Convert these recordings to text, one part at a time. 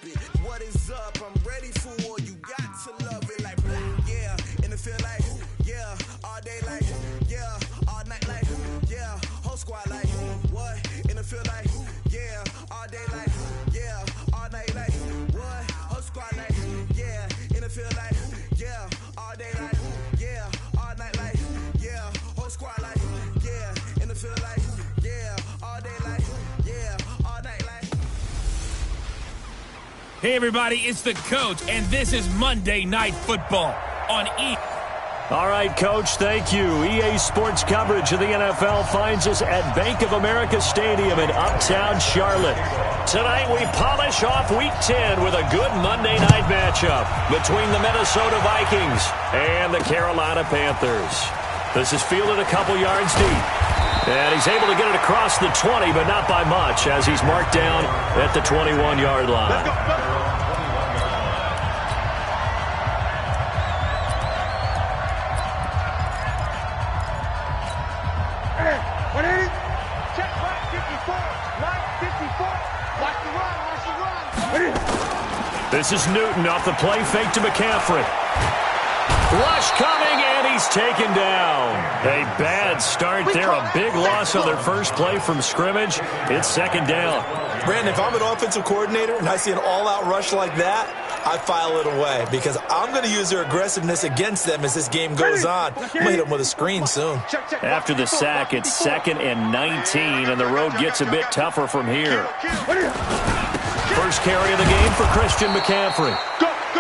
it. What is up? I'm ready for war. You got to love it like, yeah. In the field like, yeah. All day like, yeah. All night like, yeah. Whole squad like, what? In the field like, yeah. All day like, yeah. All night like, what? Whole squad like, yeah. In the field like, yeah. All day like, yeah. All night like, yeah. Whole squad like, yeah. In the field like, yeah. All day like, yeah. All night like. Hey everybody, it's the coach, and this is Monday Night Football on E. All right, Coach, thank you. EA Sports coverage of the NFL finds us at Bank of America Stadium in Uptown Charlotte. Tonight we polish off Week 10 with a good Monday night matchup between the Minnesota Vikings and the Carolina Panthers. This is fielded a couple yards deep. And he's able to get it across the 20, but not by much, as he's marked down at the 21-yard line. Let's go. This is Newton off the play fake to McCaffrey. Rush coming, and he's taken down. A bad start there. A big loss on their first play from scrimmage. It's second down. Brandon, if I'm an offensive coordinator and I see an all-out rush like that, I file it away because I'm going to use their aggressiveness against them as this game goes on. I'm going to hit them with a screen soon. After the sack, it's 2nd and 19, and the road gets a bit tougher from here. First carry of the game for Christian McCaffrey.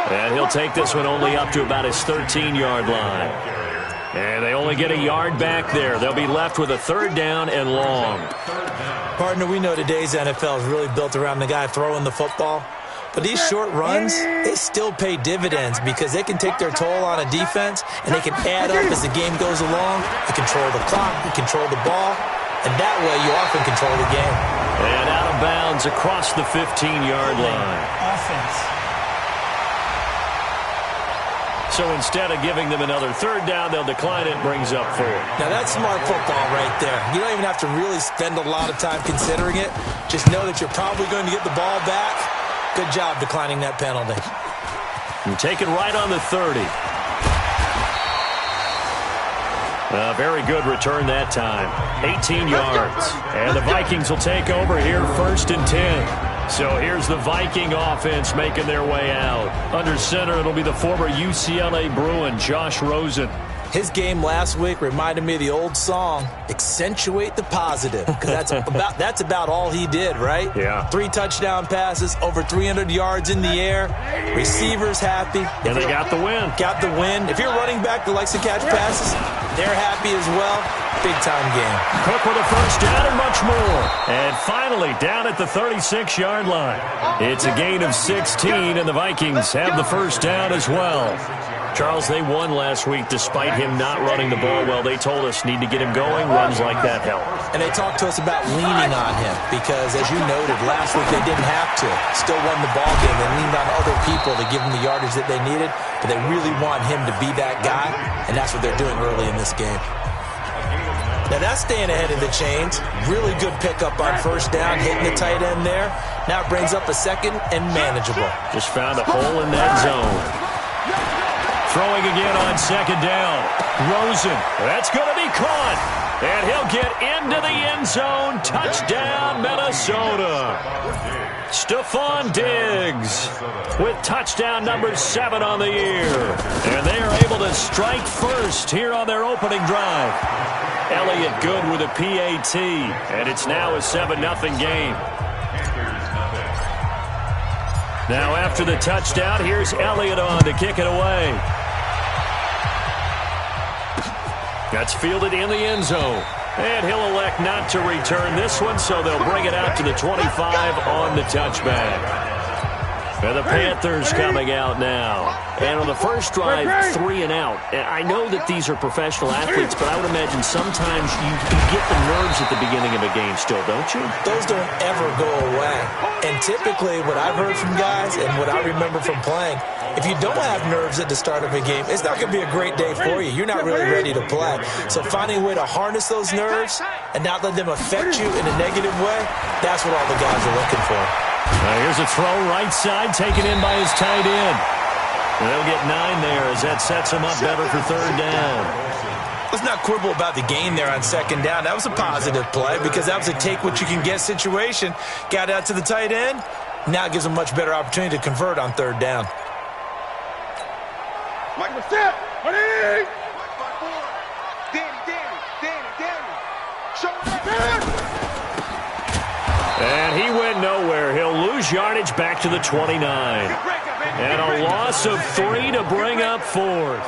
And he'll take this one only up to about his 13-yard line. And they only get a yard back there. They'll be left with a 3rd down and long. Partner, we know today's NFL is really built around the guy throwing the football. But these short runs, they still pay dividends because they can take their toll on a defense and they can add up as the game goes along. You control the clock, you control the ball, and that way you often control the game. And out of bounds across the 15-yard line. Offense. So instead of giving them another 3rd down, they'll decline it, brings up 4. Now that's smart football right there. You don't even have to really spend a lot of time considering it. Just know that you're probably going to get the ball back. Good job declining that penalty. And taken right on the 30. Very good return that time. 18 yards. And the Vikings will take over here 1st and 10. So here's the Viking offense making their way out. Under center, it'll be the former UCLA Bruin, Josh Rosen. His game last week reminded me of the old song, Accentuate the Positive, because that's about all he did, right? Yeah. 3 touchdown passes, over 300 yards in the air, receivers happy. And they got the win. Got the win. If you're running back that likes to catch passes, they're happy as well. Big-time game. Cook with a 1st down and much more. And finally, down at the 36-yard line. It's a gain of 16, and the Vikings have the 1st down as well. Charles, they won last week despite him not running the ball well. They told us need to get him going. Runs like that help. And they talked to us about leaning on him because, as you noted, last week they didn't have to. Still won the ball game. They leaned on other people to give them the yardage that they needed, but they really want him to be that guy, and that's what they're doing early in this game. Now that's staying ahead of the chains. Really good pickup on 1st down, hitting the tight end there. Now it brings up a 2nd and manageable. Just found a hole in that zone. Throwing again on 2nd down. Rosen. That's going to be caught. And he'll get into the end zone. Touchdown, Minnesota. Stephon Diggs with touchdown number 7 on the year. And they are able to strike first here on their opening drive. Elliott good with a PAT. And it's now a 7-0 game. Now after the touchdown, here's Elliott on to kick it away. That's fielded in the end zone. And he'll elect not to return this one, so they'll bring it out to the 25 on the touchback. And the Panthers coming out now. And on the first drive, 3 and out. And I know that these are professional athletes, but I would imagine sometimes you get the nerves at the beginning of a game still, don't you? Those don't ever go away. And typically what I've heard from guys and what I remember from playing, if you don't have nerves at the start of a game, it's not going to be a great day for you. You're not really ready to play. So finding a way to harness those nerves and not let them affect you in a negative way, that's what all the guys are looking for. Here's a throw right side taken in by his tight end. And they'll get 9 there as that sets him up better for third down. Let's not quibble about the gain there on second down. That was a positive play because that was a take-what-you-can-get situation. Got out to the tight end. Now it gives them a much better opportunity to convert on third down. Michael, step! Danny! Show that! And he went nowhere. He'll lose yardage back to the 29. And a loss of 3 to bring up fourth.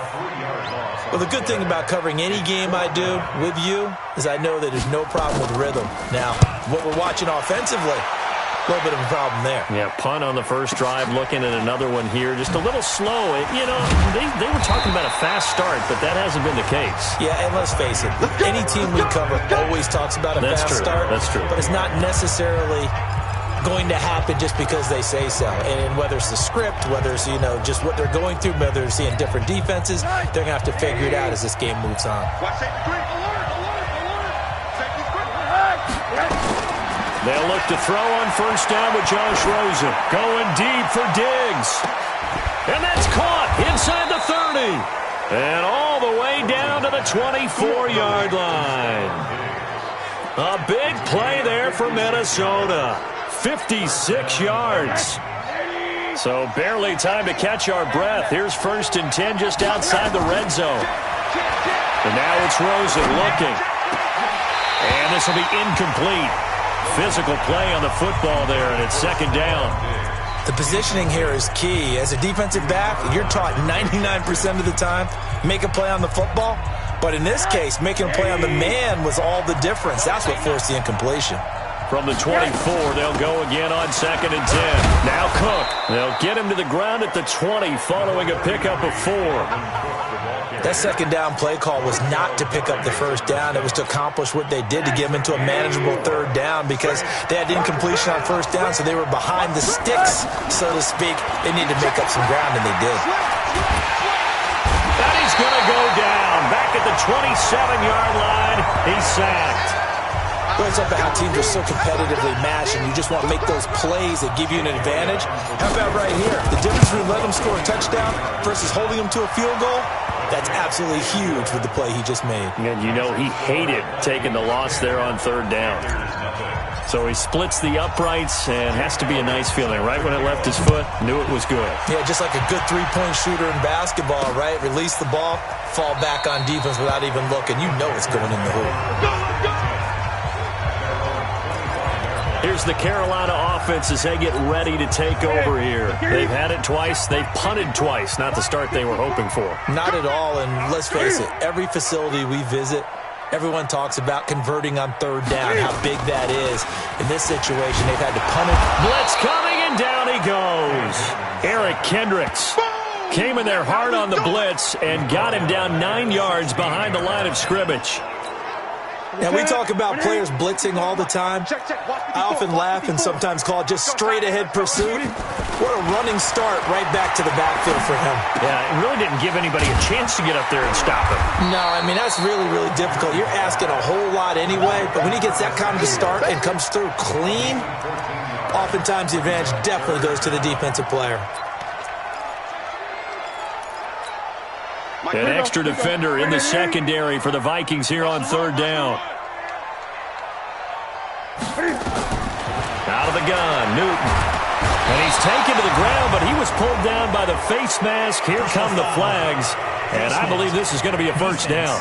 Well, the good thing about covering any game I do with you is I know that there's no problem with rhythm. Now, what we're watching offensively, a little bit of a problem there. Yeah, punt on the first drive, looking at another one here. Just a little slow. You know, they were talking about a fast start, but that hasn't been the case. Yeah, and let's face it, any team we cover always talks about a fast start. That's true. But it's not necessarily going to happen just because they say so. And whether it's the script, whether it's, you know, just what they're going through, whether they're seeing different defenses, they're going to have to figure it out as this game moves on. They'll look to throw on first down with Josh Rosen. Going deep for Diggs. And that's caught inside the 30. And all the way down to the 24-yard line. A big play there for Minnesota. 56 yards. So barely time to catch our breath. Here's 1st and 10 just outside the red zone. And now it's Rosen looking. And this will be incomplete. Physical play on the football there, and it's 2nd down. The positioning here is key. As a defensive back, you're taught 99% of the time, make a play on the football. But in this case, making a play on the man was all the difference. That's what forced the incompletion. From the 24, they'll go again on 2nd and 10. Now Cook. They'll get him to the ground at the 20 following a pickup of 4. That 2nd down play call was not to pick up the first down. It was to accomplish what they did to get them into a manageable 3rd down because they had incompletion on 1st down, so they were behind the sticks, so to speak. They needed to make up some ground, and they did. And he's going to go down. Back at the 27-yard line, he's sacked. Well, it's about how teams are so competitively matched, and you just want to make those plays that give you an advantage. How about right here? The difference between letting them score a touchdown versus holding them to a field goal, that's absolutely huge with the play he just made. And you know he hated taking the loss there on 3rd down. So he splits the uprights, and has to be a nice feeling. Right when it left his foot, knew it was good. Yeah, just like a good three-point shooter in basketball, right? Release the ball, fall back on defense without even looking. You know it's going in the hoop. Here's the Carolina offense as they get ready to take over here. They've had it twice. They've punted twice. Not the start they were hoping for. Not at all, and let's face it, every facility we visit, everyone talks about converting on 3rd down, how big that is. In this situation, they've had to punt it. Blitz coming, and down he goes. Eric Kendricks came in there hard on the blitz and got him down 9 yards behind the line of scrimmage. Now, we talk about players blitzing all the time. I often laugh and sometimes call it just straight-ahead pursuit. What a running start right back to the backfield for him. Yeah, it really didn't give anybody a chance to get up there and stop him. No, I mean, that's really, really difficult. You're asking a whole lot anyway, but when he gets that kind of a start and comes through clean, oftentimes the advantage definitely goes to the defensive player. An extra defender in the secondary for the Vikings here on 3rd down. Out of the gun, Newton. And he's taken to the ground, but he was pulled down by the face mask. Here come the flags, and I believe this is going to be a 1st down.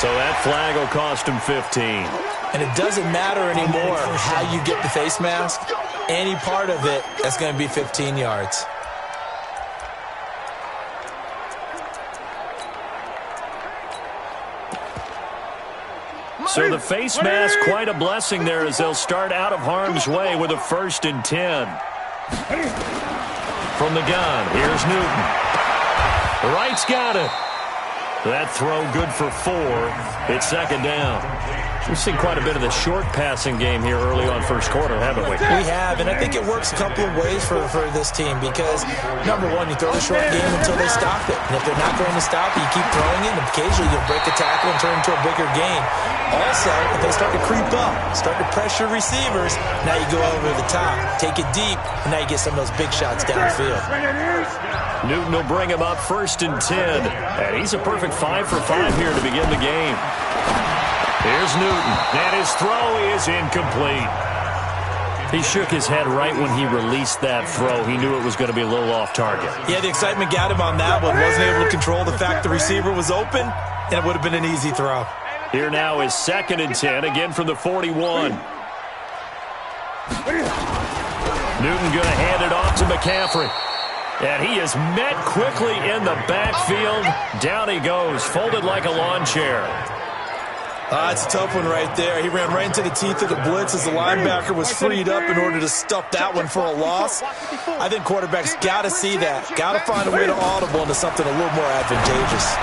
So that flag will cost him 15. And it doesn't matter anymore how you get the face mask. Any part of it, that's going to be 15 yards. So the face mask, quite a blessing there as they'll start out of harm's way with a 1st and 10. From the gun, here's Newton. The right's got it. That throw good for 4. It's 2nd down. We've seen quite a bit of the short passing game here early on first quarter, haven't we? We have, and I think it works a couple of ways for this team because, number one, you throw the short game until they stop it. And if they're not going to stop it, you keep throwing it, and occasionally you'll break a tackle and turn it into a bigger gain. Also, if they start to creep up, start to pressure receivers, now you go over the top, take it deep, and now you get some of those big shots downfield. Newton will bring him up 1st and 10. And he's a perfect 5 for 5 here to begin the game. Here's Newton, and his throw is incomplete. He shook his head right when he released that throw. He knew it was going to be a little off target. Yeah, the excitement got him on that one. Wasn't able to control the fact the receiver was open, and it would have been an easy throw. Here now is 2nd and 10, again from the 41. Newton going to hand it off to McCaffrey. And he is met quickly in the backfield. Down he goes, folded like a lawn chair. It's a tough one right there. He ran right into the teeth of the blitz as the linebacker was freed up in order to stuff that one for a loss. I think quarterbacks got to see that. Got to find a way to audible into something a little more advantageous.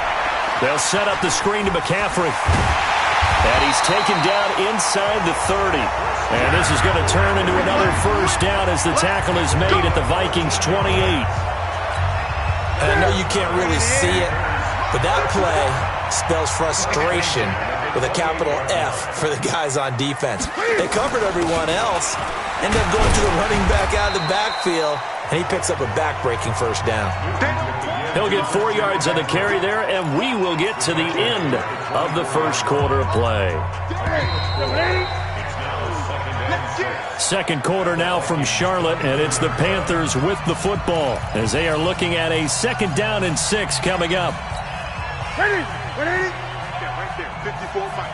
They'll set up the screen to McCaffrey. And he's taken down inside the 30. And this is going to turn into another first down as the tackle is made at the Vikings' 28. And I know you can't really see it, but that play spells frustration with a capital F for the guys on defense. They covered everyone else, end up going to the running back out of the backfield, and he picks up a back-breaking first down. He'll get 4 yards on the carry there, and we will get to the end of the first quarter of play. Second quarter now from Charlotte, and it's the Panthers with the football as they are looking at a 2nd down and 6 coming up. Ready? Ready? Yeah, right there. 54 Mike.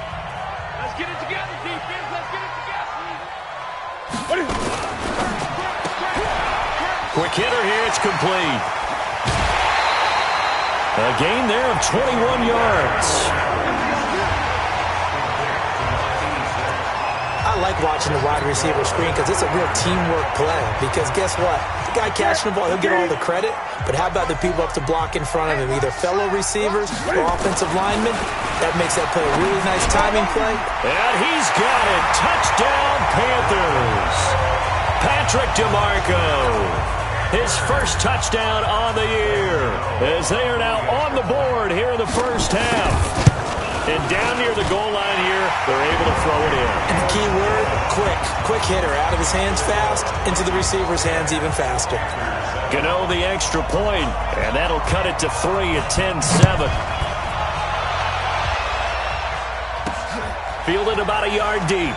Let's get it together, defense. Let's get it together. Quick hitter here. It's complete. A gain there of 21 yards. I like watching the wide receiver screen because it's a real teamwork play. Because guess what? The guy catching the ball, he'll get all the credit. But how about the people up to block in front of him? Either fellow receivers or offensive linemen. That makes that play a really nice timing play. And he's got it. Touchdown, Panthers. Patrick DeMarco. His first touchdown on the year as they are now on the board here in the first half. And down near the goal line here, they're able to throw it in. And the key word, quick. Quick hitter. Out of his hands fast, into the receiver's hands even faster. Gano the extra point, and that'll cut it to 3 at 10-7. Fielded about a yard deep.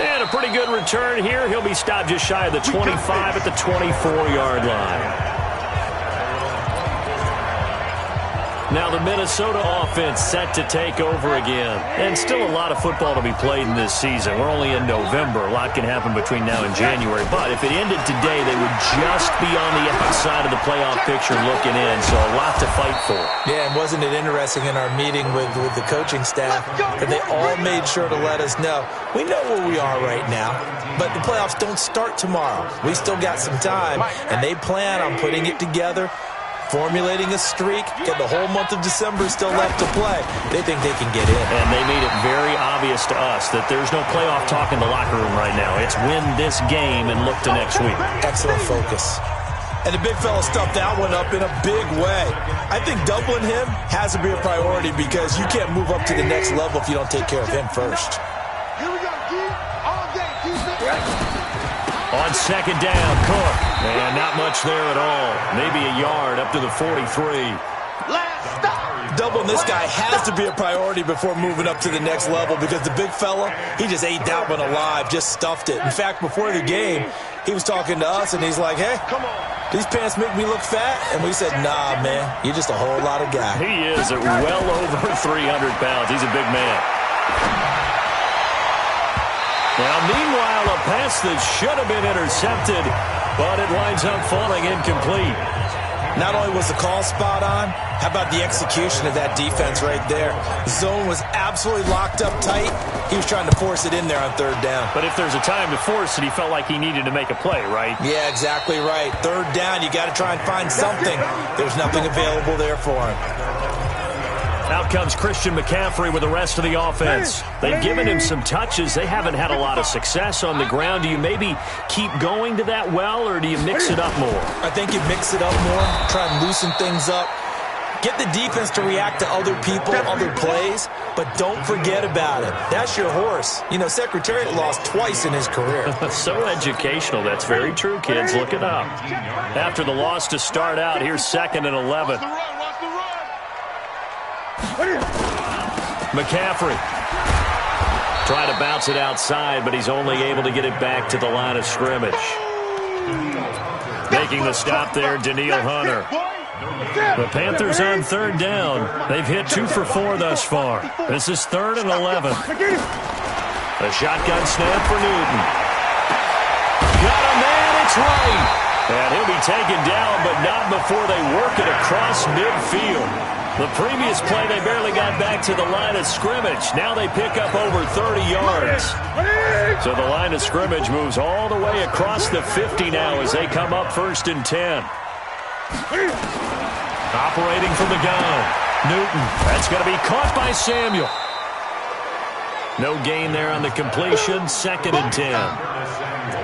And a pretty good return here. He'll be stopped just shy of the 25 at the 24-yard line. Now the Minnesota offense set to take over again. And still a lot of football to be played in this season. We're only in November. A lot can happen between now and January. But if it ended today, they would just be on the outside of the playoff picture looking in. So a lot to fight for. Yeah, and wasn't it interesting in our meeting with the coaching staff that they all made sure to let us know. We know where we are right now, but the playoffs don't start tomorrow. We still got some time, and they plan on putting it together, formulating a streak, get the whole month of December still left to play. They think they can get in. And they made it very obvious to us that there's no playoff talk in the locker room right now. It's win this game and look to next week. Excellent focus. And the big fella stuffed that one up in a big way. I think doubling him has to be a priority because you can't move up to the next level if you don't take care of him first. Here we go, D. All day, defense. On 2nd down, Cook. And not much there at all. Maybe a yard up to the 43. Last stop. Doubling this guy has to be a priority before moving up to the next level because the big fella, he just ate that one alive, just stuffed it. In fact, before the game, he was talking to us, and he's like, hey, these pants make me look fat? And we said, nah, man, you're just a whole lot of guy. He is at well over 300 pounds. He's a big man. Now, meanwhile, a pass that should have been intercepted, but it winds up falling incomplete. Not only was the call spot on, how about the execution of that defense right there? The zone was absolutely locked up tight. He was trying to force it in there on 3rd down. But if there's a time to force it, he felt like he needed to make a play, right? Yeah, exactly right. 3rd down, you got to try and find something. There's nothing available there for him. Out comes Christian McCaffrey with the rest of the offense. They've given him some touches. They haven't had a lot of success on the ground. Do you maybe keep going to that well, or do you mix it up more? I think you mix it up more, try and loosen things up. Get the defense to react to other people, other plays, but don't forget about it. That's your horse. You know, Secretariat lost twice in his career. So educational. That's very true, kids. Look it up. After the loss to start out, here's 2nd and 11. McCaffrey trying to bounce it outside, but he's only able to get it back to the line of scrimmage. Making the stop there, Danielle Hunter. The Panthers on 3rd down. They've hit 2 for 4 thus far. This is 3rd and 11. A shotgun snap for Newton. Got a man, it's right. And he'll be taken down, but not before they work it across midfield. The previous play, they barely got back to the line of scrimmage. Now they pick up over 30 yards. So the line of scrimmage moves all the way across the 50 now as they come up 1st and 10. Operating from the gun. Newton. That's going to be caught by Samuel. No gain there on the completion. 2nd and 10.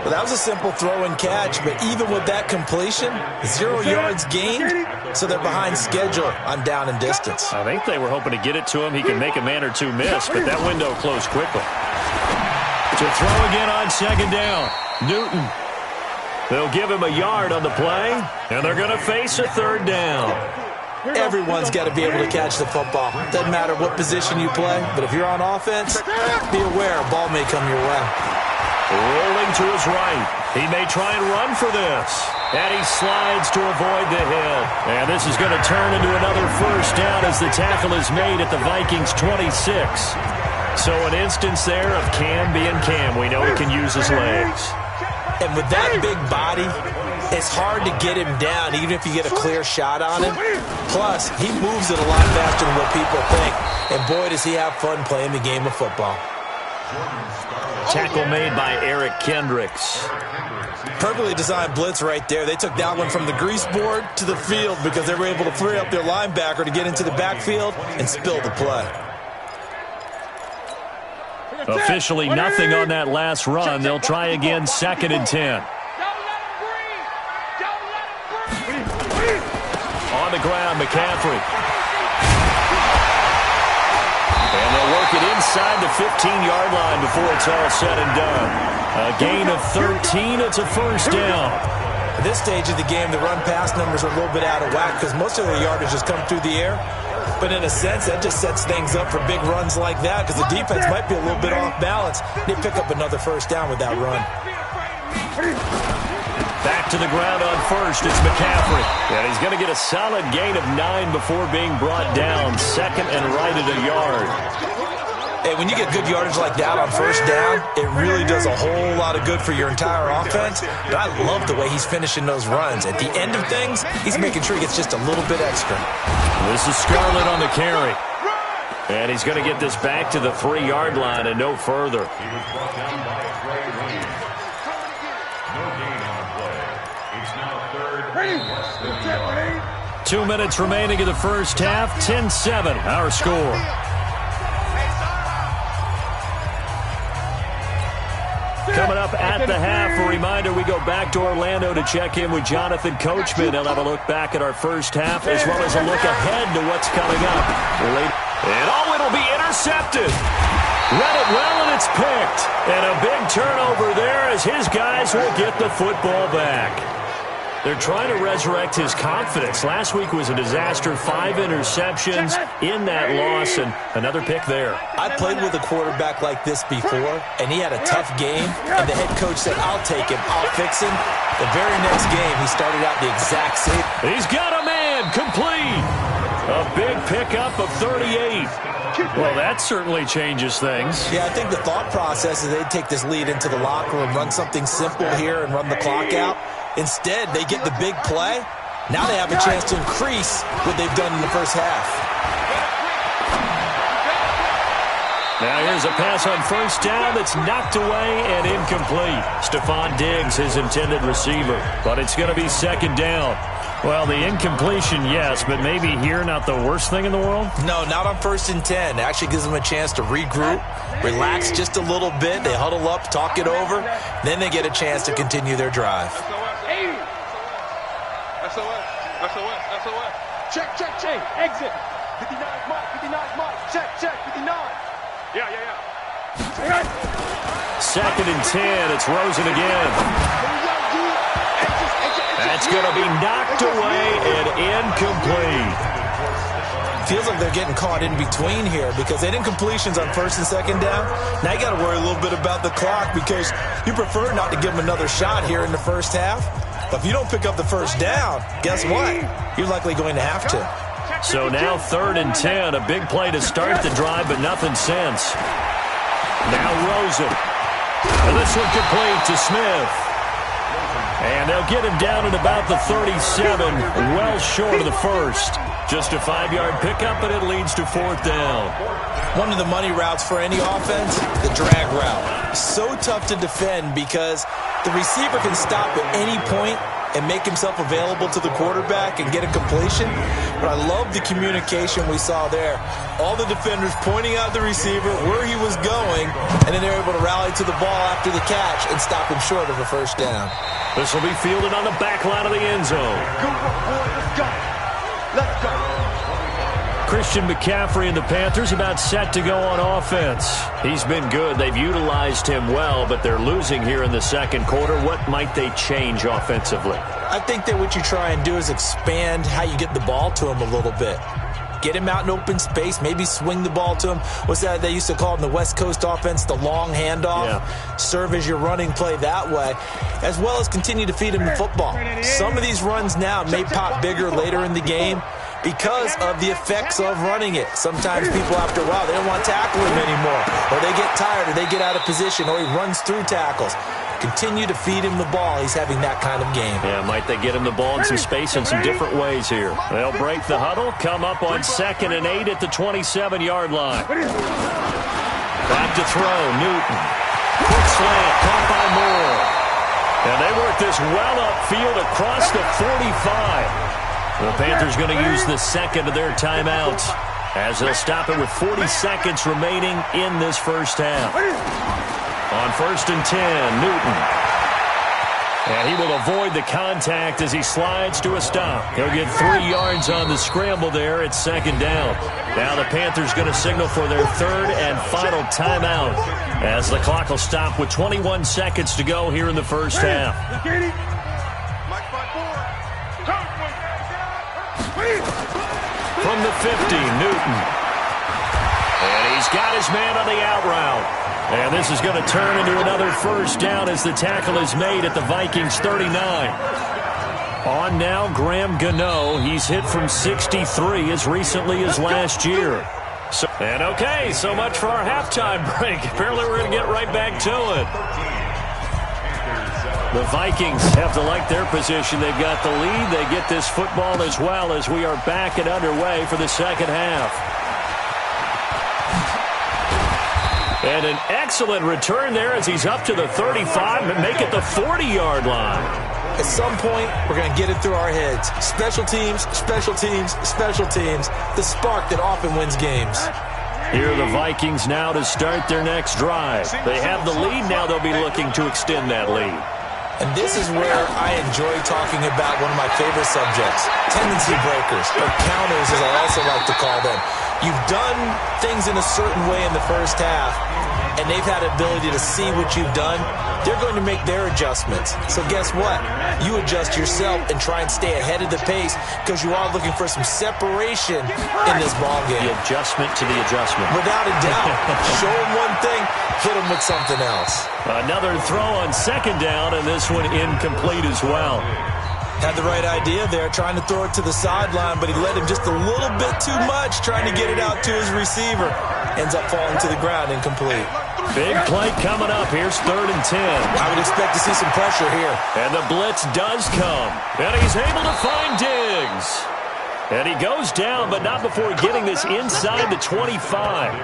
Well, that was a simple throw and catch, but even with that completion, 0 yards gained, so they're behind schedule on down and distance. I think they were hoping to get it to him. He can make a man or two miss, but that window closed quickly. To throw again on 2nd down. Newton. They'll give him a yard on the play, and they're going to face a 3rd down. Everyone's got to be able to catch the football. Doesn't matter what position you play, but if you're on offense, be aware a ball may come your way. Rolling to his right. He may try and run for this. And he slides to avoid the hit. And this is going to turn into another 1st down as the tackle is made at the Vikings' 26. So an instance there of Cam being Cam. We know he can use his legs. And with that big body, it's hard to get him down, even if you get a clear shot on him. Plus, he moves it a lot faster than what people think. And boy, does he have fun playing the game of football. Tackle made by Eric Kendricks. Perfectly designed blitz right there. They took that one from the grease board to the field because they were able to free up their linebacker to get into the backfield and spill the play. Officially nothing on that last run. They'll try again 2nd and 10. On the ground, McCaffrey. And they'll work it inside the 15-yard line before it's all said and done. A gain of 13. It's a 1st down. At this stage of the game, the run-pass numbers are a little bit out of whack because most of their yardage has come through the air. But in a sense, that just sets things up for big runs like that because the defense might be a little bit off balance. They pick up another 1st down with that run. Back to the ground on 1st. It's McCaffrey. And he's going to get a solid gain of 9 before being brought down. 2nd and right at a yard. Hey, when you get good yardage like that on 1st down, it really does a whole lot of good for your entire offense. But I love the way he's finishing those runs. At the end of things, he's making sure he gets just a little bit extra. This is Scarlett on the carry. And he's going to get this back to the 3-yard line and no further. He was brought down by Trey Williams. No gain on the play. It's now 3rd and less than a yard. 2 minutes remaining in the first half. 10-7, our score. Coming up at the half, a reminder, we go back to Orlando to check in with Jonathan Coachman. He'll have a look back at our first half as well as a look ahead to what's coming up. And it'll be intercepted. Read it well, and it's picked. And a big turnover there as his guys will get the football back. They're trying to resurrect his confidence. Last week was a disaster. 5 interceptions in that loss, and another pick there. I played with a quarterback like this before, and he had a tough game, and the head coach said, I'll take him, I'll fix him. The very next game, he started out the exact same. He's got a man, complete. A big pickup of 38. Well, that certainly changes things. Yeah, I think the thought process is they'd take this lead into the locker room, run something simple here, and run the clock out. Instead, they get the big play. Now they have a chance to increase what they've done in the first half. Now here's a pass on first down that's knocked away and incomplete. Stephon Diggs, his intended receiver. But it's going to be second down. Well, the incompletion, yes, but maybe here not the worst thing in the world? No, not on 1st and 10. It actually gives them a chance to regroup, relax just a little bit. They huddle up, talk it over. Then they get a chance to continue their drive. SOS. Check. Exit. 59 mark. Check. 59. Yeah. Second and 10. It's Rosen again. That's going to be knocked away and incomplete. Feels like they're getting caught in between here because they didn't completions on 1st and 2nd down. Now you got to worry a little bit about the clock because you prefer not to give them another shot here in the first half. But if you don't pick up the first down, guess what? You're likely going to have to. So now 3rd and 10, a big play to start the drive, but nothing since. Now Rosen. And this one complete to Smith. And they'll get him down at about the 37, well short of the first. Just a 5-yard pickup, and it leads to 4th down. One of the money routes for any offense, the drag route. So tough to defend because the receiver can stop at any point and make himself available to the quarterback and get a completion. But I love the communication we saw there. All the defenders pointing out the receiver, where he was going, and then they're able to rally to the ball after the catch and stop him short of a first down. This will be fielded on the back line of the end zone. Let's go. Christian McCaffrey and the Panthers about set to go on offense. He's been good. They've utilized him well, but they're losing here in the second quarter. What might they change offensively? I think that what you try and do is expand how you get the ball to him a little bit. Get him out in open space, maybe swing the ball to him. What's that they used to call in the West Coast offense, the long handoff? Yeah. Serve as your running play that way, as well as continue to feed him the football. Some of these runs now may pop bigger later in the game because of the effects of running it. Sometimes people, after a while, they don't want to tackle him anymore, or they get tired, or they get out of position, or he runs through tackles. Continue to feed him the ball. He's having that kind of game. Yeah, might they get him the ball in some space in some different ways here. They'll break the huddle, come up on 2nd and 8 at the 27-yard line. Back to throw, Newton. Quick slant, caught by Moore. And they work this well upfield across the 45. The Panthers going to use the second of their timeouts as they'll stop it with 40 seconds remaining in this first half. On 1st and 10, Newton. And he will avoid the contact as he slides to a stop. He'll get 3 yards on the scramble there at 2nd down. Now the Panthers going to signal for their 3rd and final timeout as the clock will stop with 21 seconds to go here in the first half. From the 50, Newton. And he's got his man on the out route. And this is going to turn into another first down as the tackle is made at the Vikings 39. On now, Graham Gano. He's hit from 63 as recently as last year. So much for our halftime break. Apparently we're going to get right back to it. The Vikings have to like their position. They've got the lead. They get this football as well as we are back and underway for the second half. And an excellent return there as he's up to the 35 and make it the 40-yard line. At some point, we're going to get it through our heads. Special teams, special teams, special teams. The spark that often wins games. Here are the Vikings now to start their next drive. They have the lead. Now they'll be looking to extend that lead. And this is where I enjoy talking about one of my favorite subjects, tendency breakers, or counters as I also like to call them. You've done things in a certain way in the first half, and they've had the ability to see what you've done. They're going to make their adjustments. So guess what? You adjust yourself and try and stay ahead of the pace because you are looking for some separation in this ballgame. The adjustment to the adjustment. Without a doubt. Show them one thing, hit them with something else. Another throw on 2nd down, and this one incomplete as well. Had the right idea there, trying to throw it to the sideline, but he let him just a little bit too much, trying to get it out to his receiver. Ends up falling to the ground incomplete. Big play coming up. Here's 3rd and 10. I would expect to see some pressure here. And the blitz does come. And he's able to find Diggs. And he goes down, but not before getting this inside the 25.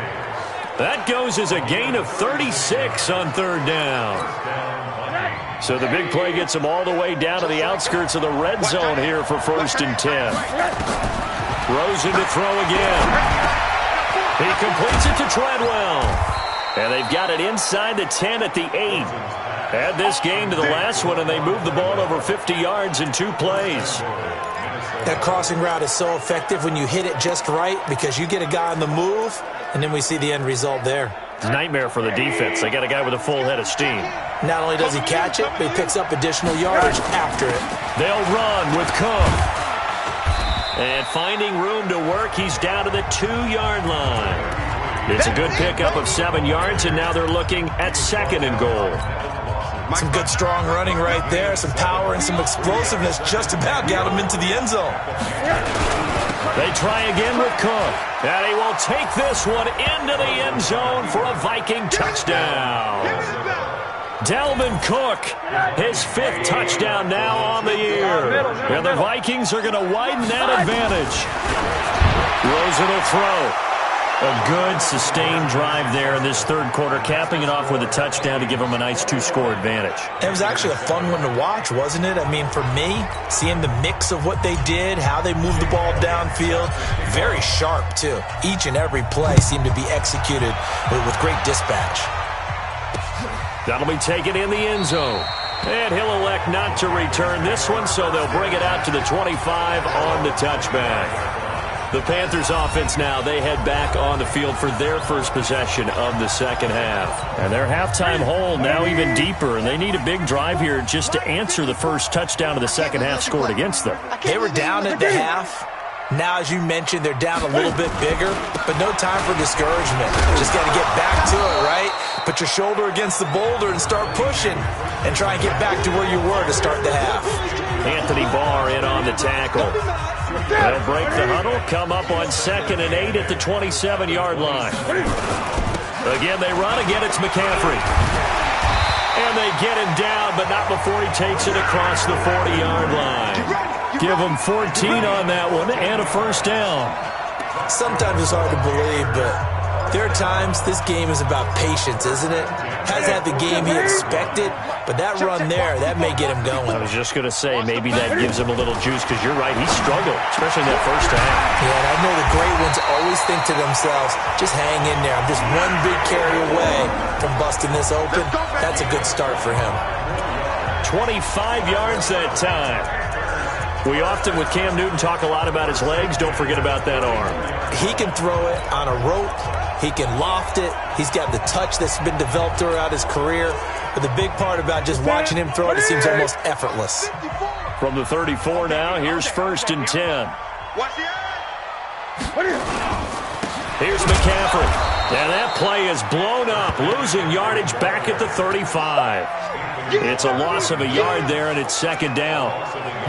That goes as a gain of 36 on third down. So the big play gets them all the way down to the outskirts of the red zone here for 1st and 10. Rosen to throw again. He completes it to Treadwell. And they've got it inside the 10 at the 8. Add this game to the last one, and they move the ball over 50 yards in 2 plays. That crossing route is so effective when you hit it just right because you get a guy on the move, and then we see the end result there. It's a nightmare for the defense. They got a guy with a full head of steam. Not only does he catch it, but he picks up additional yardage after it. They'll run with Cook. And finding room to work, he's down to the 2-yard line. It's a good pickup of 7 yards, and now they're looking at 2nd and goal. Some good strong running right there, some power and some explosiveness just about got him into the end zone. They try again with Cook, and he will take this one into the end zone for a Viking touchdown. Dalvin Cook, his 5th touchdown now on the year. And the Vikings are going to widen that advantage. Rosen will throw. A good, sustained drive there in this third quarter, capping it off with a touchdown to give them a nice 2-score advantage. It was actually a fun one to watch, wasn't it? I mean, for me, seeing the mix of what they did, how they moved the ball downfield, very sharp, too. Each and every play seemed to be executed with great dispatch. That'll be taken in the end zone. And he'll elect not to return this one, so they'll bring it out to the 25 on the touchback. The Panthers offense now, they head back on the field for their first possession of the second half. And their halftime hole now even deeper, and they need a big drive here just to answer the first touchdown of the second half scored against them. They were down at the half. Now, as you mentioned, they're down a little bit bigger, but no time for discouragement. Just got to get back to it, right? Put your shoulder against the boulder and start pushing and try and get back to where you were to start the half. Anthony Barr in on the tackle. They'll break the huddle, come up on 2nd and 8 at the 27-yard line. Again, they run. Again, it's McCaffrey. And they get him down, but not before he takes it across the 40-yard line. Give him 14 on that one and a first down. Sometimes it's hard to believe, but there are times this game is about patience, isn't it? Has had the game he expected, but that run there, that may get him going. I was just going to say, maybe that gives him a little juice, because you're right, he struggled, especially in that first half. Yeah, and I know the great ones always think to themselves, just hang in there. I'm just one big carry away from busting this open. That's a good start for him. 25 yards that time. We often, with Cam Newton, talk a lot about his legs. Don't forget about that arm. He can throw it on a rope. He can loft it. He's got the touch that's been developed throughout his career. But the big part about just watching him throw it, it seems almost effortless. From the 34 now, here's 1st and 10. Here's McCaffrey. And that play is blown up, losing yardage back at the 35. It's a loss of a yard there, and it's 2nd down.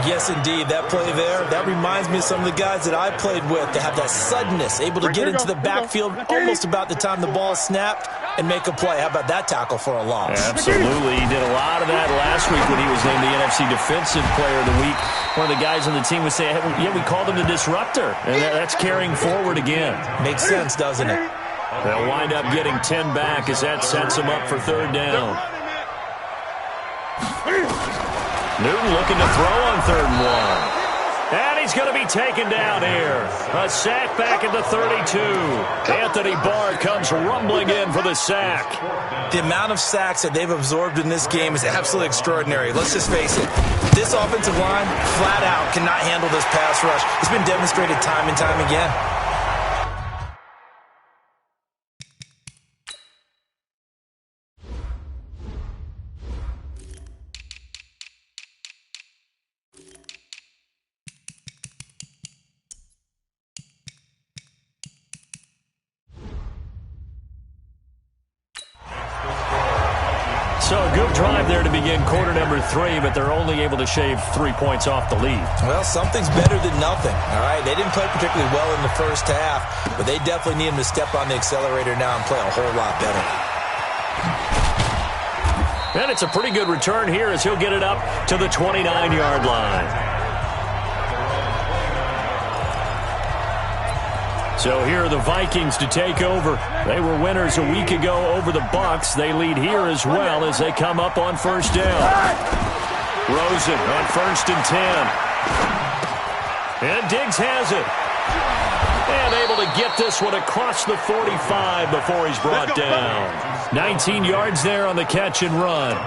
Yes, indeed. That play there, that reminds me of some of the guys that I played with to have that suddenness, able to get into the backfield almost about the time the ball snapped and make a play. How about that tackle for a loss? Absolutely. He did a lot of that last week when he was named the NFC Defensive Player of the Week. One of the guys on the team would say, yeah, we called him the disruptor, and that's carrying forward again. Makes sense, doesn't it? They'll wind up getting 10 back as that sets them up for 3rd down. Newton looking to throw on 3rd and 1. And he's going to be taken down here. A sack back at the 32. Anthony Barr comes rumbling in for the sack. The amount of sacks that they've absorbed in this game is absolutely extraordinary. Let's just face it. This offensive line, flat out, cannot handle this pass rush. It's been demonstrated time and time again. So a good drive there to begin quarter number 3, but they're only able to shave 3 points off the lead. Well, something's better than nothing, all right? They didn't play particularly well in the first half, but they definitely need him to step on the accelerator now and play a whole lot better. And it's a pretty good return here as he'll get it up to the 29-yard line. So here are the Vikings to take over. They were winners a week ago over the Bucs. They lead here as well as they come up on first down. Rosen on 1st and 10. And Diggs has it. And able to get this one across the 45 before he's brought down. 19 yards there on the catch and run.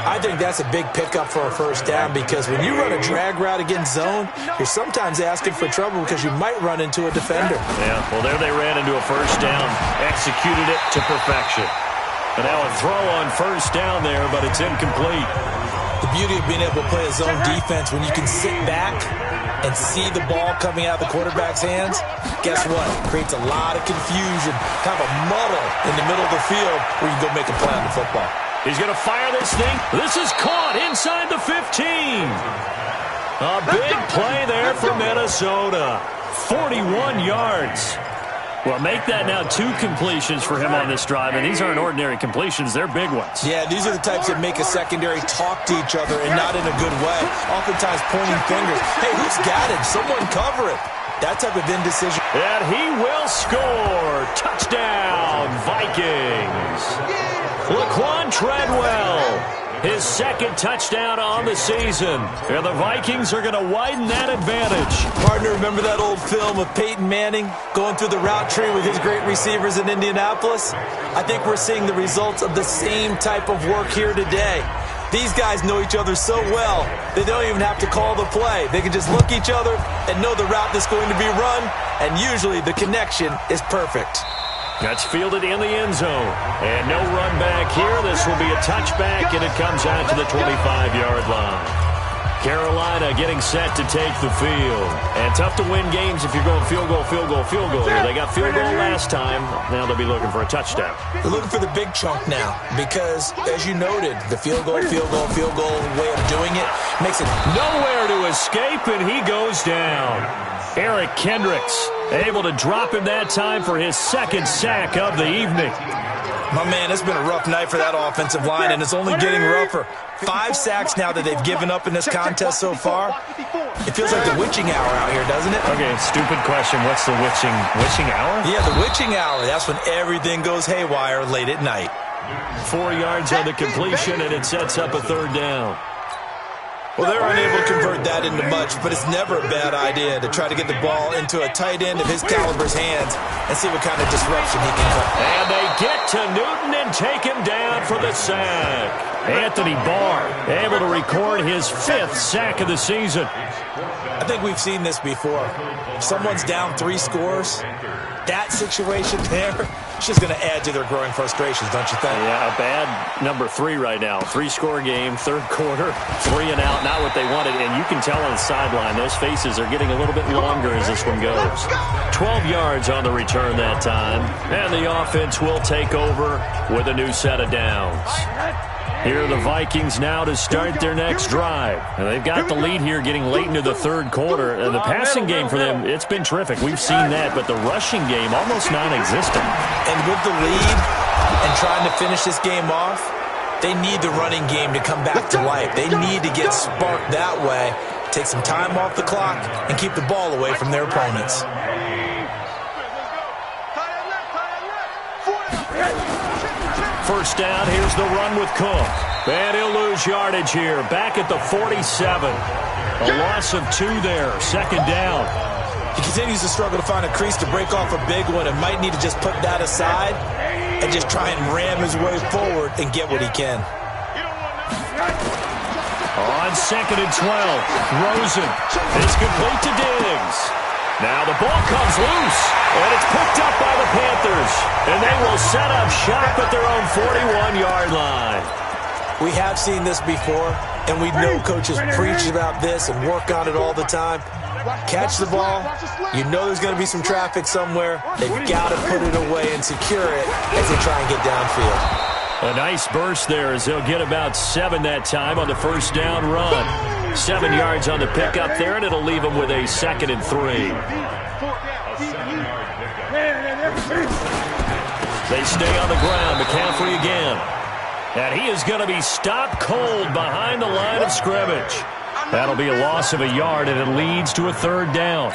I think that's a big pickup for a first down because when you run a drag route against zone, you're sometimes asking for trouble because you might run into a defender. Yeah, well, there they ran into a first down, executed it to perfection. And now a throw on first down there, but it's incomplete. The beauty of being able to play a zone defense when you can sit back and see the ball coming out of the quarterback's hands, guess what? Creates a lot of confusion, kind of a muddle in the middle of the field where you can go make a play on the football. He's going to fire this thing. This is caught inside the 15. A big play there for Minnesota. 41 yards. Well, make that now 2 completions for him on this drive, and these aren't ordinary completions. They're big ones. Yeah, these are the types that make a secondary talk to each other and not in a good way. Oftentimes pointing fingers. Hey, who's got it? Someone cover it. That type of indecision. And he will score. Touchdown, Vikings. Laquan Treadwell, his 2nd touchdown on the season. And the Vikings are going to widen that advantage. Partner, remember that old film of Peyton Manning going through the route tree with his great receivers in Indianapolis? I think we're seeing the results of the same type of work here today. These guys know each other so well, they don't even have to call the play. They can just look each other and know the route that's going to be run, and usually the connection is perfect. That's fielded in the end zone. And no run back here. This will be a touchback, and it comes out to the 25-yard line. Carolina getting set to take the field. And tough to win games if you're going field goal, field goal, field goal. They got field goal last time. Now they'll be looking for a touchdown. They're looking for the big chunk now because, as you noted, the field goal way of doing it makes it nowhere to escape, and he goes down. Eric Kendricks able to drop him that time for his 2nd sack of the evening. My man, it's been a rough night for that offensive line, and it's only getting rougher. 5 sacks now that they've given up in this contest so far. It feels like the witching hour out here, doesn't it? Okay, stupid question. What's the witching hour? Yeah, the witching hour. That's when everything goes haywire late at night. 4 yards on the completion, and it sets up a 3rd down. Well, they're unable to convert that into much, but it's never a bad idea to try to get the ball into a tight end of his caliber's hands and see what kind of disruption he can cause. And they get to Newton and take him down for the sack. Anthony Barr able to record his 5th sack of the season. I think we've seen this before. If someone's down 3 scores, that situation there, it's just going to add to their growing frustrations, don't you think? Yeah, a bad number 3 right now. 3-score game, 3rd quarter, 3 and out, not what they wanted. And you can tell on the sideline, those faces are getting a little bit longer as this one goes. 12 yards on the return that time. And the offense will take over with a new set of downs. Here are the Vikings now to start their next drive. And they've got the lead here getting late into the 3rd quarter. And the passing game for them, it's been terrific. We've seen that, but the rushing game almost non-existent. And with the lead and trying to finish this game off, they need the running game to come back to life. They need to get sparked that way, take some time off the clock, and keep the ball away from their opponents. First down, here's the run with Cook. And he'll lose yardage here. Back at the 47. A loss of 2 there. 2nd down. He continues to struggle to find a crease to break off a big one and might need to just put that aside and just try and ram his way forward and get what he can. On 2nd and 12, Rosen. It's complete to Diggs. Now the ball comes loose, and it's picked up by the Panthers. And they will set up shop at their own 41-yard line. We have seen this before, and we know coaches preach about this and work on it all the time. Catch the ball. You know there's going to be some traffic somewhere. They've got to put it away and secure it as they try and get downfield. A nice burst there as they'll get about 7 that time on the first down run. 7 yards on the pickup there, and it'll leave them with a 2nd and 3. They stay on the ground. McCaffrey again. And he is going to be stopped cold behind the line of scrimmage. That'll be a loss of a yard, and it leads to a 3rd down.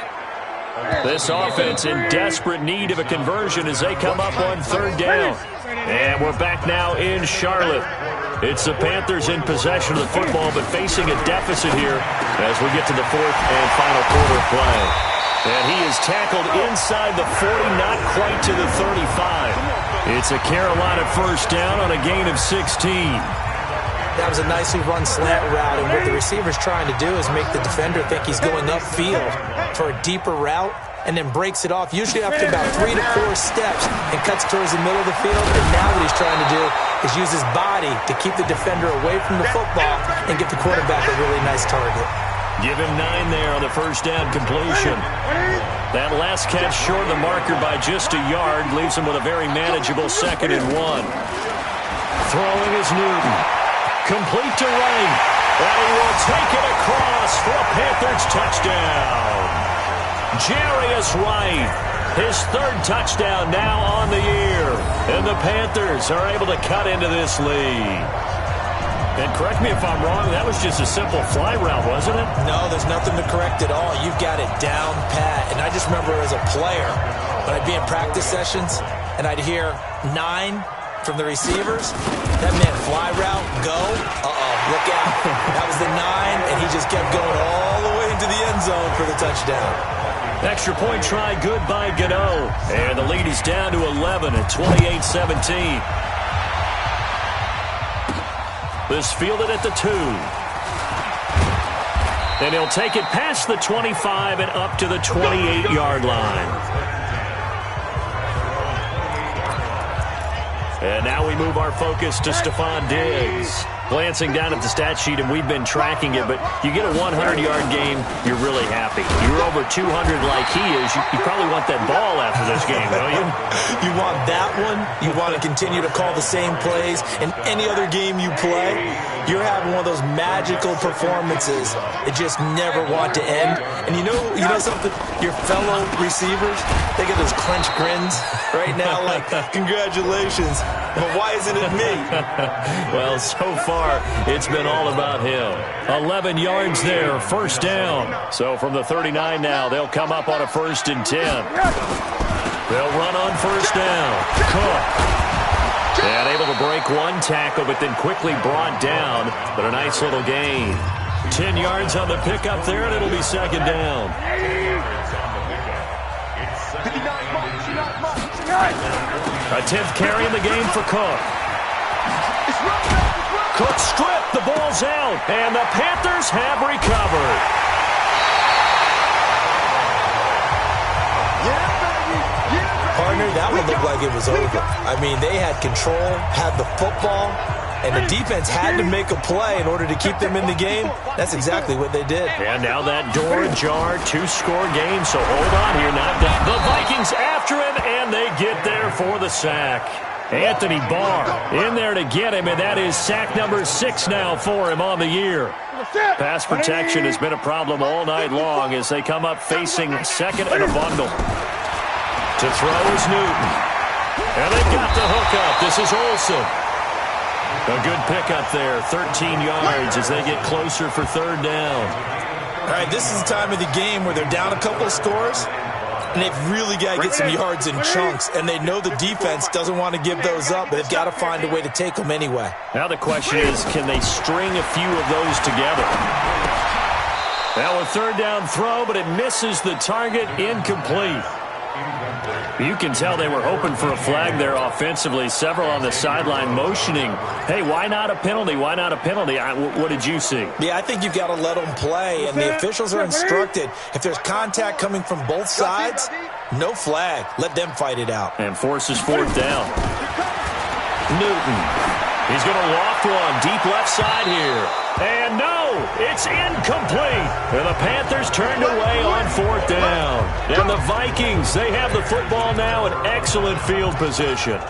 This offense in desperate need of a conversion as they come up on third down. And we're back now in Charlotte. It's the Panthers in possession of the football, but facing a deficit here as we get to the fourth and final quarter of play. And he is tackled inside the 40, not quite to the 35. It's a Carolina first down on a gain of 16. That was a nicely run slant route, and what the receiver's trying to do is make the defender think he's going upfield for a deeper route, and then breaks it off, usually after about 3 to 4 steps, and cuts towards the middle of the field. And now what he's trying to do is use his body to keep the defender away from the football and get the quarterback a really nice target. Give him 9 there on the first down completion. That last catch short of the marker by just a yard leaves him with a very manageable 2nd and 1. Throwing is Newton. Complete to Wright. And he will take it across for a Panthers touchdown. Jarius Wright, his 3rd touchdown now on the year. And the Panthers are able to cut into this lead. And correct me if I'm wrong, that was just a simple fly route, wasn't it? No, there's nothing to correct at all. You've got it down pat. And I just remember as a player, when I'd be in practice sessions, and I'd hear 9 from the receivers, that meant fly route, go, look out. That was the 9, and he just kept going all the way into the end zone for the touchdown. Extra point try, good by Gano. And the lead is down to 11 at 28-17. This fielded at the 2. And he'll take it past the 25 and up to the 28-yard line. And now we move our focus to Stephon Diggs. Glancing down at the stat sheet, and we've been tracking it, but you get a 100-yard game, you're really happy. You're over 200 like he is. You probably want that ball after this game, don't you? You want that one. You want to continue to call the same plays. In any other game you play, you're having one of those magical performances that just never want to end. And you know something? Your fellow receivers, they get those clenched grins right now like, congratulations. But why isn't it me? Well, so far, it's been all about him. 11 yards there, first down. So from the 39 now, they'll come up on a 1st and 10. They'll run on first down. Cook. And able to break one tackle, but then quickly brought down. But a nice little gain. 10 yards on the pickup there, and it'll be 2nd down. A 10th carry in the game for Cook. Cook stripped, the ball's out, and the Panthers have recovered. Partner, that one looked like it was over. I mean, they had control, had the football, and the defense had to make a play in order to keep them in the game. That's exactly what they did. And now that door ajar, 2-score game, so hold on here. The Vikings after him, and they get there for the sack. Anthony Barr in there to get him, and that is sack number 6 now for him on the year. Pass protection has been a problem all night long as they come up facing 2nd and a bundle. To throw is Newton. And they've got the hook up. This is Olsen. A good pickup there, 13 yards as they get closer for 3rd down. All right, this is the time of the game where they're down a couple of scores, and they've really got to get some yards in chunks, and they know the defense doesn't want to give those up, but they've got to find a way to take them anyway. Now the question is, can they string a few of those together? Now a 3rd down throw, but it misses the target, incomplete. You can tell they were hoping for a flag there offensively. Several on the sideline motioning, hey, why not a penalty? Why not a penalty? What did you see? Yeah, I think you've got to let them play, and the officials are instructed. If there's contact coming from both sides, no flag. Let them fight it out. And forces 4th down. Newton. He's going to loft one deep left side here. And no, it's incomplete. And the Panthers turned away on 4th down. And the Vikings, they have the football now in excellent field position.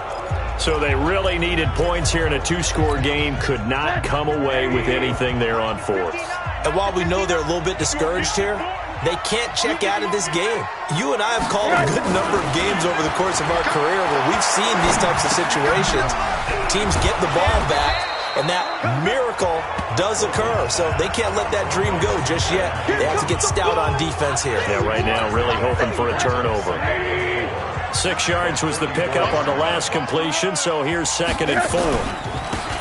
So they really needed points here in a 2-score game. Could not come away with anything there on 4th. And while we know they're a little bit discouraged here, they can't check out of this game. You and I have called a good number of games over the course of our career where we've seen these types of situations. Teams get the ball back, and that miracle does occur. So they can't let that dream go just yet. They have to get stout on defense here. Yeah, right now really hoping for a turnover. 6 yards was the pickup on the last completion, so here's 2nd and 4.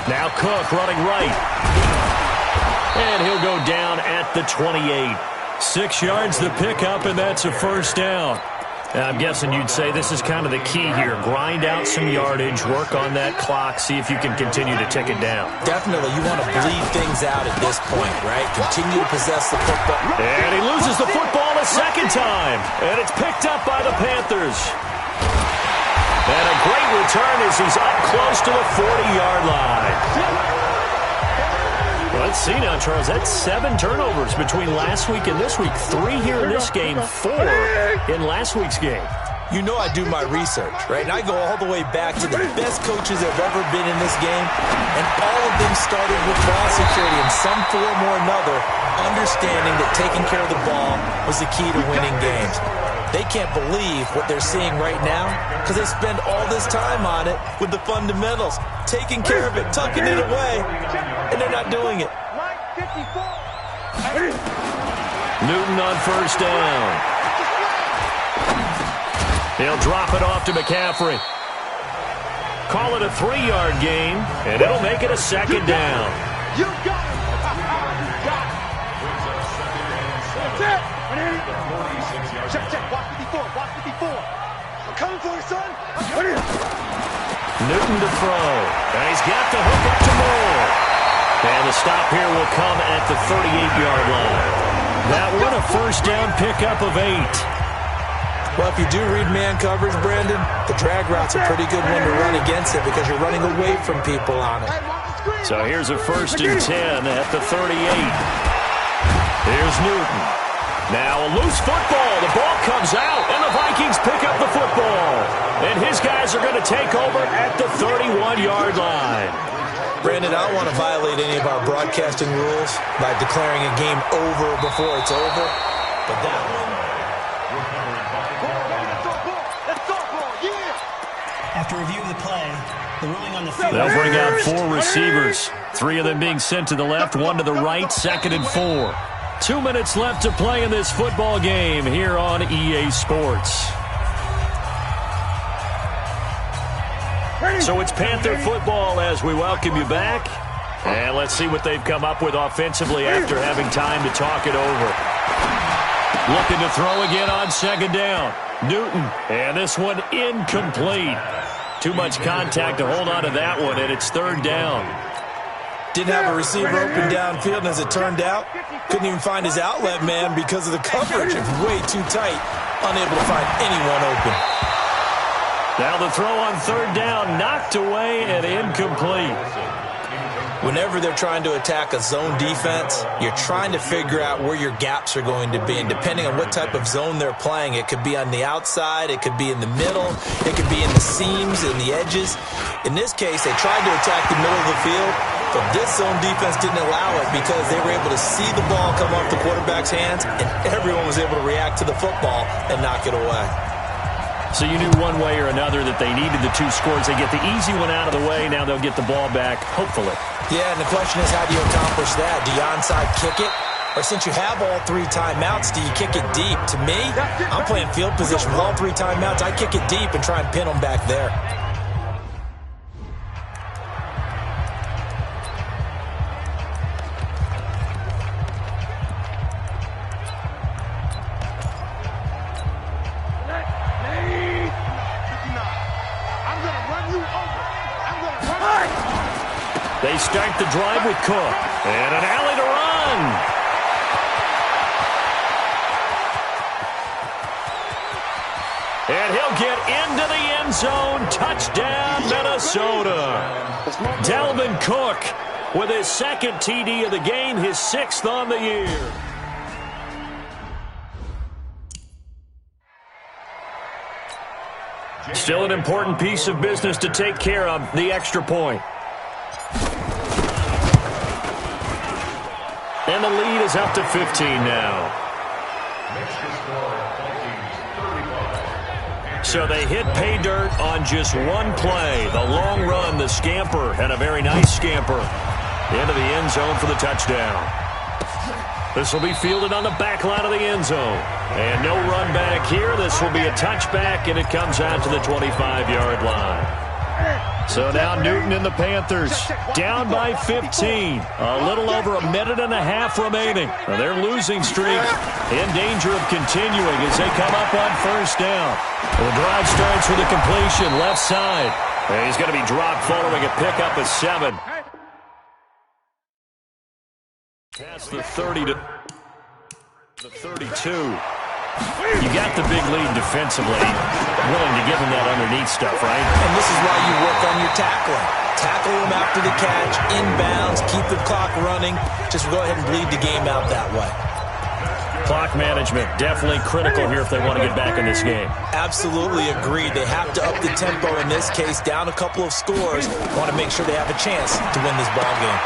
Now Cook running right. And he'll go down at the 28. 6 yards the pickup, and that's a first down. I'm guessing you'd say this is kind of the key here. Grind out some yardage, work on that clock, see if you can continue to tick it down. Definitely, you want to bleed things out at this point, right? Continue to possess the football. And he loses the football a second time. And it's picked up by the Panthers. And a great return as he's up close to the 40-yard line. Let's see now, Charles. That's 7 turnovers between last week and this week. 3 here in this game, 4 in last week's game. You know I do my research, right? And I go all the way back to the best coaches that have ever been in this game, and all of them started with ball security in some form or another, understanding that taking care of the ball was the key to winning games. They can't believe what they're seeing right now because they spend all this time on it with the fundamentals, taking care of it, tucking it away, and they're not doing it. Newton on first down. He'll drop it off to McCaffrey. Call it a 3-yard gain, and it'll make it a 2nd down. You got it. That's it. Check, watch 54, watch 54. I'm coming for you, son. Newton to throw. And he's got the hook up to Moore. And the stop here will come at the 38-yard line. That one a first down pickup of 8. Well, if you do read man coverage, Brandon, the drag route's a pretty good one to run against it because you're running away from people on it. So here's a 1st and 10 at the 38. Here's Newton. Now a loose football. The ball comes out, and the Vikings pick up the football. And his guys are going to take over at the 31-yard line. Brandon, I don't want to violate any of our broadcasting rules by declaring a game over before it's over. But that one... After review of the play, the ruling on the field... They'll bring out 4 receivers. 3 of them being sent to the left, 1 to the right, 2nd and 4. 2 minutes left to play in this football game here on EA Sports. So it's Panther football as we welcome you back. And let's see what they've come up with offensively after having time to talk it over. Looking to throw again on 2nd down. Newton, and this one incomplete. Too much contact to hold on to that one, and it's 3rd down. Didn't have a receiver open downfield, and as it turned out, couldn't even find his outlet man because of the coverage. It's way too tight, unable to find anyone open. Now the throw on 3rd down, knocked away and incomplete. Whenever they're trying to attack a zone defense, you're trying to figure out where your gaps are going to be. And depending on what type of zone they're playing, it could be on the outside, it could be in the middle, it could be in the seams and the edges. In this case, they tried to attack the middle of the field, but this zone defense didn't allow it because they were able to see the ball come off the quarterback's hands, and everyone was able to react to the football and knock it away. So you knew one way or another that they needed the 2 scores. They get the easy one out of the way. Now they'll get the ball back, hopefully. Yeah, and the question is, how do you accomplish that? Do you onside kick it? Or since you have all 3 timeouts, do you kick it deep? To me, I'm playing field position with all 3 timeouts. I kick it deep and try and pin them back there. They start the drive with Cook. And an alley to run. And he'll get into the end zone. Touchdown, Minnesota. Dalvin Cook with his 2nd TD of the game, his 6th on the year. Still an important piece of business to take care of, the extra point. And the lead is up to 15 now. So they hit pay dirt on just one play. The long run the scamper, and a very nice scamper into the end zone for the touchdown. This will be fielded on the back line of the end zone. And no run back here. This will be a touchback, and it comes out to the 25-yard line. So now Newton and the Panthers down by 15. A little over a minute and a half remaining. Now their losing streak in danger of continuing as they come up on first down. The drive starts with a completion left side. And he's going to be dropped following a pickup of 7. Past the 30 to the 32. You got the big lead defensively. Willing to give him that underneath stuff, right? And this is why you work on your tackling. Tackle him after the catch, inbounds, keep the clock running. Just go ahead and bleed the game out that way. Clock management, definitely critical here if they want to get back in this game. Absolutely agreed. They have to up the tempo in this case, down a couple of scores. Want to make sure they have a chance to win this ball game.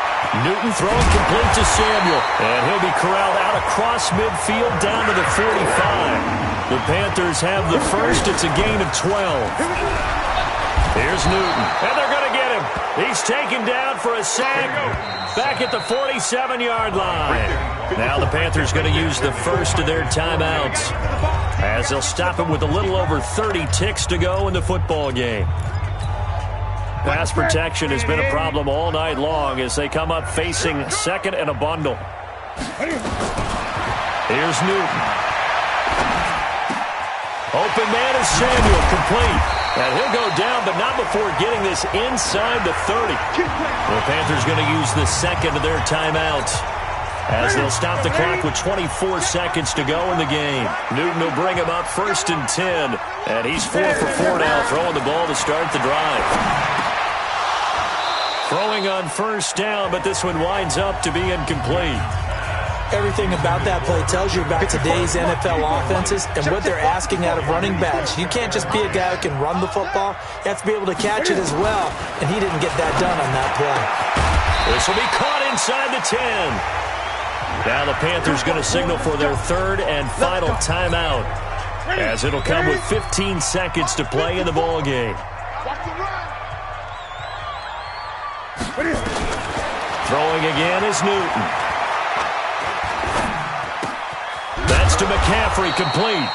Newton throwing complete to Samuel, and he'll be corralled out across midfield down to the 45. The Panthers have the first. It's a gain of 12. Here's Newton, and they're going to get him. He's taken down for a sack back at the 47-yard line. Now the Panthers going to use the first of their timeouts as they'll stop him with a little over 30 ticks to go in the football game. Pass protection has been a problem all night long as they come up facing second and a bundle. Here's Newton. Open man is Samuel, complete. And he'll go down, but not before getting this inside the 30. The Panthers going to use the second of their timeouts as they'll stop the clock with 24 seconds to go in the game. Newton will bring him up first and 10, and he's 4 for 4 now, throwing the ball to start the drive. Throwing on first down, but this one winds up to be incomplete. Everything about that play tells you about today's NFL offenses and what they're asking out of running backs. You can't just be a guy who can run the football. You have to be able to catch it as well, and he didn't get that done on that play. This will be caught inside the 10. Now the Panthers going to signal for their third and final timeout as it'll come with 15 seconds to play in the ball game. Throwing again is Newton. That's to McCaffrey, complete.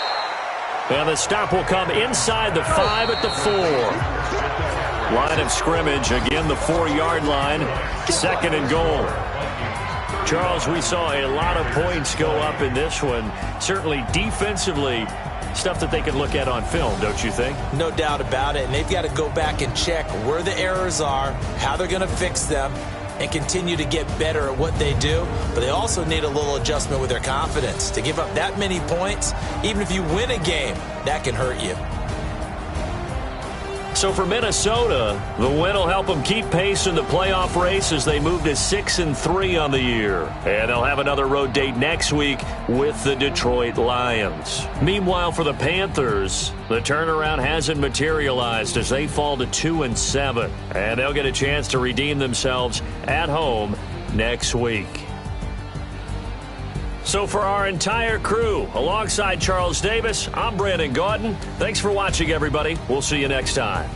And the stop will come inside the 5 at the 4. Line of scrimmage, again the 4-yard line, second and goal. Charles, we saw a lot of points go up in this one. Certainly defensively, stuff that they can look at on film, don't you think? No doubt about it, and they've got to go back and check where the errors are, how they're going to fix them, and continue to get better at what they do. But they also need a little adjustment with their confidence. To give up that many points, even if you win a game, that can hurt you. So for Minnesota, the win will help them keep pace in the playoff race as they move to 6-3 on the year. And they'll have another road date next week with the Detroit Lions. Meanwhile, for the Panthers, the turnaround hasn't materialized as they fall to 2-7. And they'll get a chance to redeem themselves at home next week. So for our entire crew, alongside Charles Davis, I'm Brandon Gaudin. Thanks for watching, everybody. We'll see you next time.